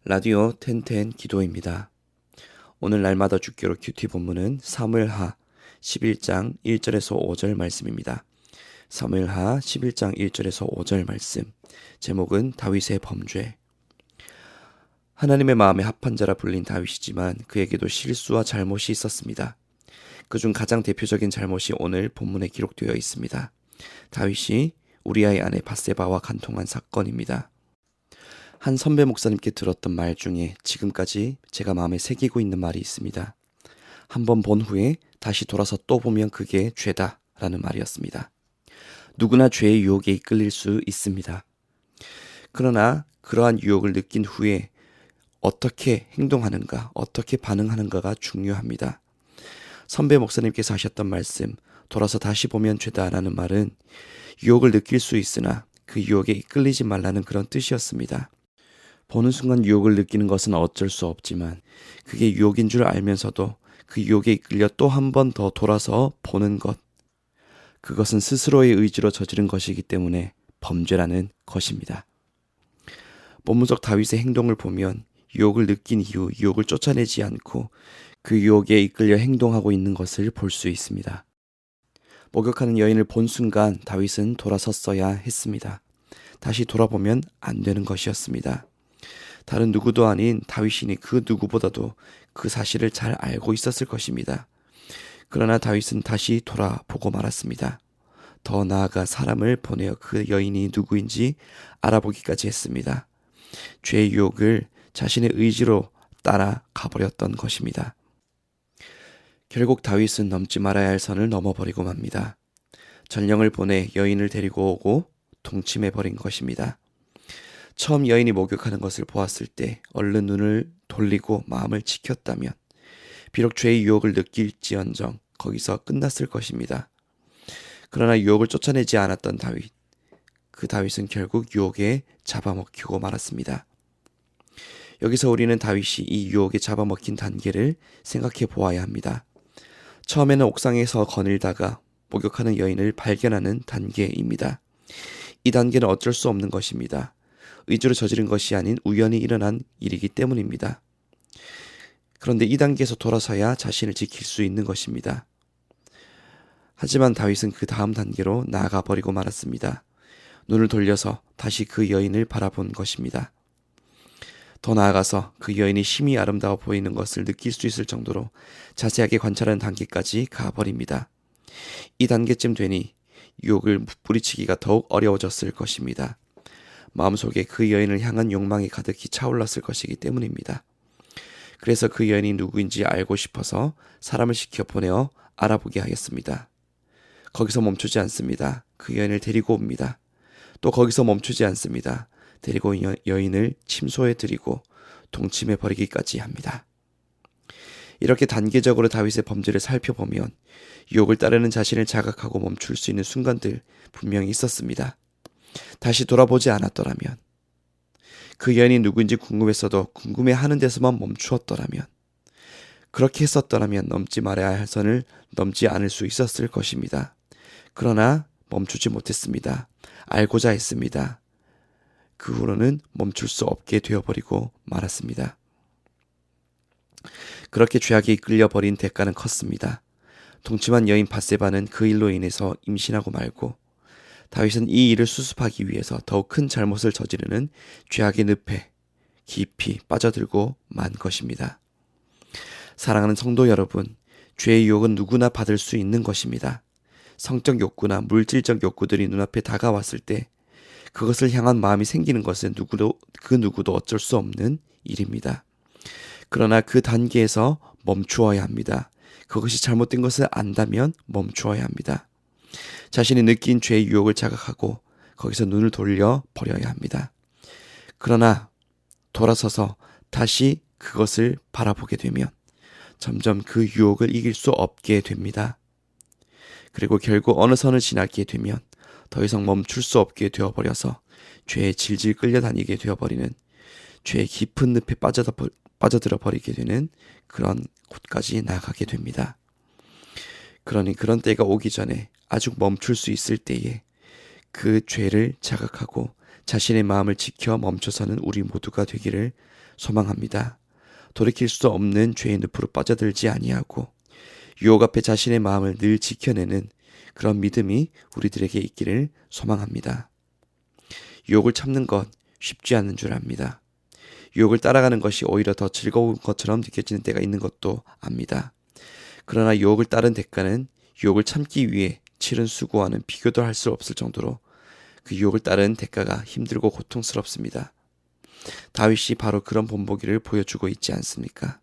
라디오 텐텐 기도입니다. 오늘 날마다 주기로 큐티 본문은 사무엘하 11장 1절에서 5절 말씀입니다. 사무엘하 11장 1절에서 5절 말씀. 제목은 다윗의 범죄. 하나님의 마음에 합한 자라 불린 다윗이지만 그에게도 실수와 잘못이 있었습니다. 그중 가장 대표적인 잘못이 오늘 본문에 기록되어 있습니다. 다윗이 우리아의 아내 밧세바와 간통한 사건입니다. 한 선배 목사님께 들었던 말 중에 지금까지 제가 마음에 새기고 있는 말이 있습니다. 한번 본 후에 다시 돌아서 또 보면 그게 죄다 라는 말이었습니다. 누구나 죄의 유혹에 이끌릴 수 있습니다. 그러나 그러한 유혹을 느낀 후에 어떻게 행동하는가, 어떻게 반응하는가가 중요합니다. 선배 목사님께서 하셨던 말씀, 돌아서 다시 보면 죄다라는 말은 유혹을 느낄 수 있으나 그 유혹에 이끌리지 말라는 그런 뜻이었습니다. 보는 순간 유혹을 느끼는 것은 어쩔 수 없지만 그게 유혹인 줄 알면서도 그 유혹에 이끌려 또 한 번 더 돌아서 보는 것, 그것은 스스로의 의지로 저지른 것이기 때문에 범죄라는 것입니다. 본문 속 다윗의 행동을 보면 유혹을 느낀 이후 유혹을 쫓아내지 않고 그 유혹에 이끌려 행동하고 있는 것을 볼 수 있습니다. 목욕하는 여인을 본 순간 다윗은 돌아섰어야 했습니다. 다시 돌아보면 안 되는 것이었습니다. 다른 누구도 아닌 다윗이니 그 누구보다도 그 사실을 잘 알고 있었을 것입니다. 그러나 다윗은 다시 돌아보고 말았습니다. 더 나아가 사람을 보내어 그 여인이 누구인지 알아보기까지 했습니다. 죄의 유혹을 자신의 의지로 따라 가버렸던 것입니다. 결국 다윗은 넘지 말아야 할 선을 넘어버리고 맙니다. 전령을 보내 여인을 데리고 오고 동침해버린 것입니다. 처음 여인이 목욕하는 것을 보았을 때 얼른 눈을 돌리고 마음을 지켰다면 비록 죄의 유혹을 느낄지언정 거기서 끝났을 것입니다. 그러나 유혹을 쫓아내지 않았던 다윗, 그 다윗은 결국 유혹에 잡아먹히고 말았습니다. 여기서 우리는 다윗이 이 유혹에 잡아먹힌 단계를 생각해 보아야 합니다. 처음에는 옥상에서 거닐다가 목욕하는 여인을 발견하는 단계입니다. 이 단계는 어쩔 수 없는 것입니다. 의지로 저지른 것이 아닌 우연히 일어난 일이기 때문입니다. 그런데 이 단계에서 돌아서야 자신을 지킬 수 있는 것입니다. 하지만 다윗은 그 다음 단계로 나아가 버리고 말았습니다. 눈을 돌려서 다시 그 여인을 바라본 것입니다. 더 나아가서 그 여인이 심히 아름다워 보이는 것을 느낄 수 있을 정도로 자세하게 관찰하는 단계까지 가버립니다. 이 단계쯤 되니 유혹을 뿌리치기가 더욱 어려워졌을 것입니다. 마음속에 그 여인을 향한 욕망이 가득히 차올랐을 것이기 때문입니다. 그래서 그 여인이 누구인지 알고 싶어서 사람을 시켜 보내어 알아보게 하였습니다. 거기서 멈추지 않습니다. 그 여인을 데리고 옵니다. 또 거기서 멈추지 않습니다. 데리고 여인을 침소에 들이고 동침해 버리기까지 합니다. 이렇게 단계적으로 다윗의 범죄를 살펴보면 유혹을 따르는 자신을 자각하고 멈출 수 있는 순간들 분명히 있었습니다. 다시 돌아보지 않았더라면, 그 여인이 누구인지 궁금했어도 궁금해하는 데서만 멈추었더라면, 그렇게 했었더라면 넘지 말아야 할 선을 넘지 않을 수 있었을 것입니다. 그러나 멈추지 못했습니다. 알고자 했습니다. 그 후로는 멈출 수 없게 되어버리고 말았습니다. 그렇게 죄악에 이끌려버린 대가는 컸습니다. 동침한 여인 밧세바는 그 일로 인해서 임신하고 말고, 다윗은 이 일을 수습하기 위해서 더욱 큰 잘못을 저지르는 죄악의 늪에 깊이 빠져들고 만 것입니다. 사랑하는 성도 여러분, 죄의 유혹은 누구나 받을 수 있는 것입니다. 성적 욕구나 물질적 욕구들이 눈앞에 다가왔을 때 그것을 향한 마음이 생기는 것은 그 누구도 어쩔 수 없는 일입니다. 그러나 그 단계에서 멈추어야 합니다. 그것이 잘못된 것을 안다면 멈추어야 합니다. 자신이 느낀 죄의 유혹을 자각하고 거기서 눈을 돌려 버려야 합니다. 그러나 돌아서서 다시 그것을 바라보게 되면 점점 그 유혹을 이길 수 없게 됩니다. 그리고 결국 어느 선을 지나게 되면 더 이상 멈출 수 없게 되어버려서 죄에 질질 끌려다니게 되어버리는, 죄의 깊은 늪에 빠져들어 버리게 되는 그런 곳까지 나가게 됩니다. 그러니 그런 때가 오기 전에 아직 멈출 수 있을 때에 그 죄를 자각하고 자신의 마음을 지켜 멈춰서는 우리 모두가 되기를 소망합니다. 돌이킬 수 없는 죄의 늪으로 빠져들지 아니하고 유혹 앞에 자신의 마음을 늘 지켜내는 그런 믿음이 우리들에게 있기를 소망합니다. 유혹을 참는 것 쉽지 않은 줄 압니다. 유혹을 따라가는 것이 오히려 더 즐거운 것처럼 느껴지는 때가 있는 것도 압니다. 그러나 유혹을 따른 대가는 유혹을 참기 위해 치른 수고와는 비교도 할 수 없을 정도로 그 유혹을 따른 대가가 힘들고 고통스럽습니다. 다윗이 바로 그런 본보기를 보여주고 있지 않습니까?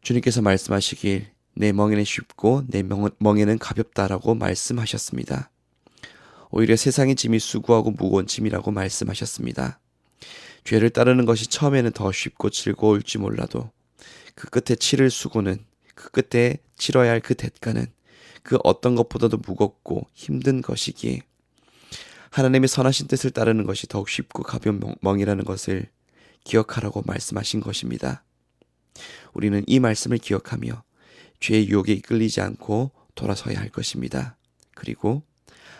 주님께서 말씀하시길 내 멍에는 쉽고 내 멍에는 가볍다라고 말씀하셨습니다. 오히려 세상의 짐이 수고하고 무거운 짐이라고 말씀하셨습니다. 죄를 따르는 것이 처음에는 더 쉽고 즐거울지 몰라도 그 끝에 치를 수고는, 그 끝에 치러야 할 그 대가는 그 어떤 것보다도 무겁고 힘든 것이기에 하나님의 선하신 뜻을 따르는 것이 더욱 쉽고 가벼운 멍이라는 것을 기억하라고 말씀하신 것입니다. 우리는 이 말씀을 기억하며 죄의 유혹에 이끌리지 않고 돌아서야 할 것입니다. 그리고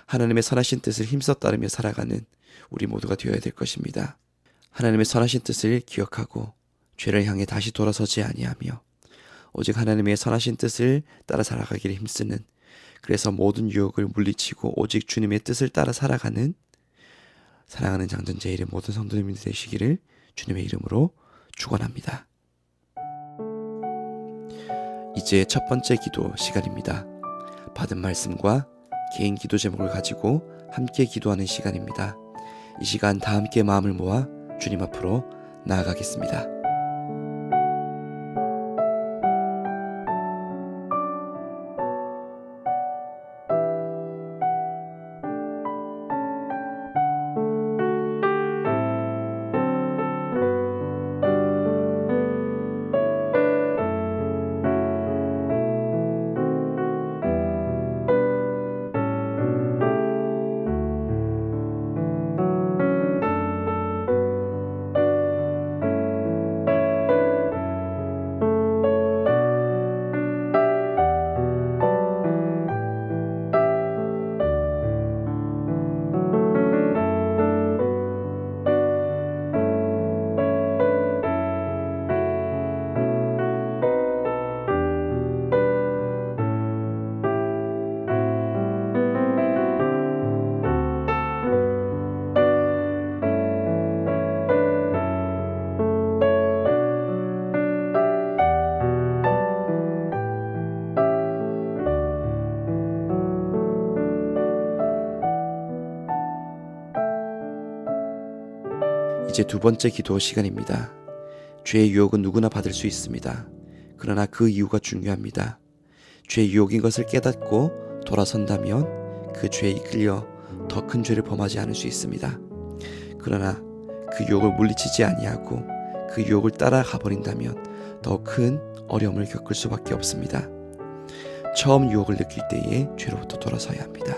하나님의 선하신 뜻을 힘써 따르며 살아가는 우리 모두가 되어야 될 것입니다. 하나님의 선하신 뜻을 기억하고 죄를 향해 다시 돌아서지 아니하며 오직 하나님의 선하신 뜻을 따라 살아가기를 힘쓰는, 그래서 모든 유혹을 물리치고 오직 주님의 뜻을 따라 살아가는 사랑하는 장전제일의 모든 성도님이 되시기를 주님의 이름으로 축원합니다. 이제 첫 번째 기도 시간입니다. 받은 말씀과 개인 기도 제목을 가지고 함께 기도하는 시간입니다. 이 시간 다 함께 마음을 모아 주님 앞으로 나아가겠습니다. 이제 두 번째 기도 시간입니다. 죄의 유혹은 누구나 받을 수 있습니다. 그러나 그 이유가 중요합니다. 죄의 유혹인 것을 깨닫고 돌아선다면 그 죄에 이끌려 더 큰 죄를 범하지 않을 수 있습니다. 그러나 그 유혹을 물리치지 아니하고 그 유혹을 따라가 버린다면 더 큰 어려움을 겪을 수밖에 없습니다. 처음 유혹을 느낄 때에 죄로부터 돌아서야 합니다.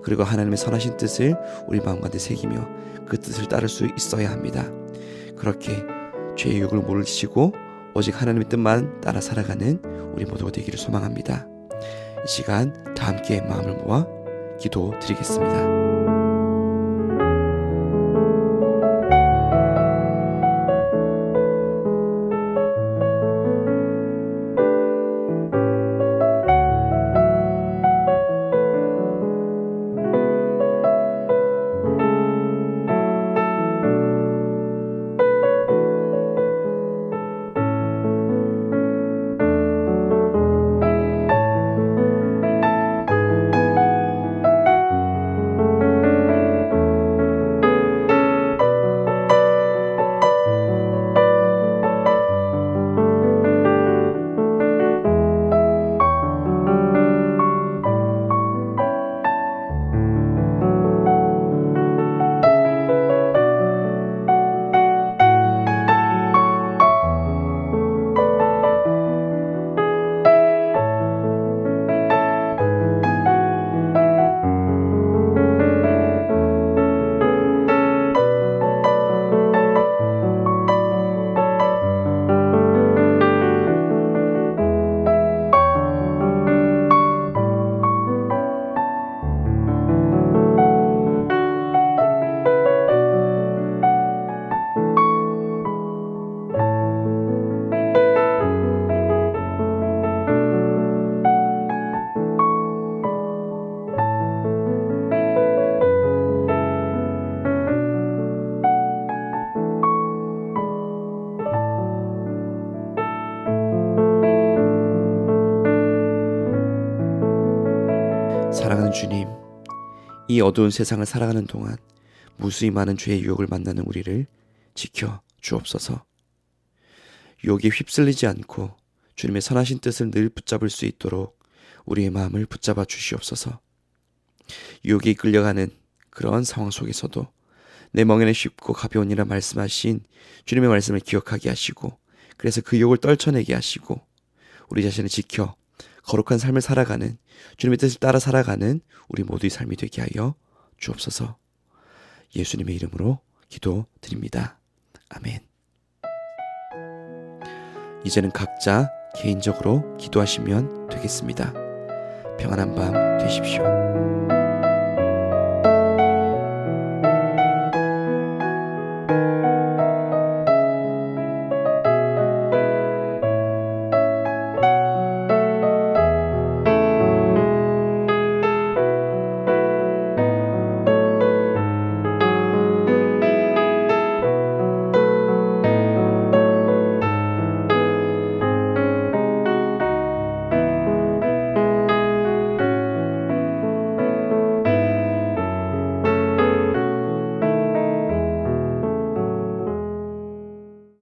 그리고 하나님의 선하신 뜻을 우리 마음가운데 새기며 그 뜻을 따를 수 있어야 합니다. 그렇게 죄의 유혹을 물리치고 오직 하나님의 뜻만 따라 살아가는 우리 모두가 되기를 소망합니다. 이 시간 다 함께 마음을 모아 기도 드리겠습니다. 사랑하는 주님, 이 어두운 세상을 살아가는 동안 무수히 많은 죄의 유혹을 만나는 우리를 지켜 주옵소서. 유혹에 휩쓸리지 않고 주님의 선하신 뜻을 늘 붙잡을 수 있도록 우리의 마음을 붙잡아 주시옵소서. 유혹에 이끌려가는 그런 상황 속에서도 내 멍에는 쉽고 가벼운 이라 말씀하신 주님의 말씀을 기억하게 하시고, 그래서 그 유혹을 떨쳐내게 하시고 우리 자신을 지켜 거룩한 삶을 살아가는, 주님의 뜻을 따라 살아가는 우리 모두의 삶이 되게 하여 주옵소서. 예수님의 이름으로 기도드립니다. 아멘. 이제는 각자 개인적으로 기도하시면 되겠습니다. 평안한 밤 되십시오.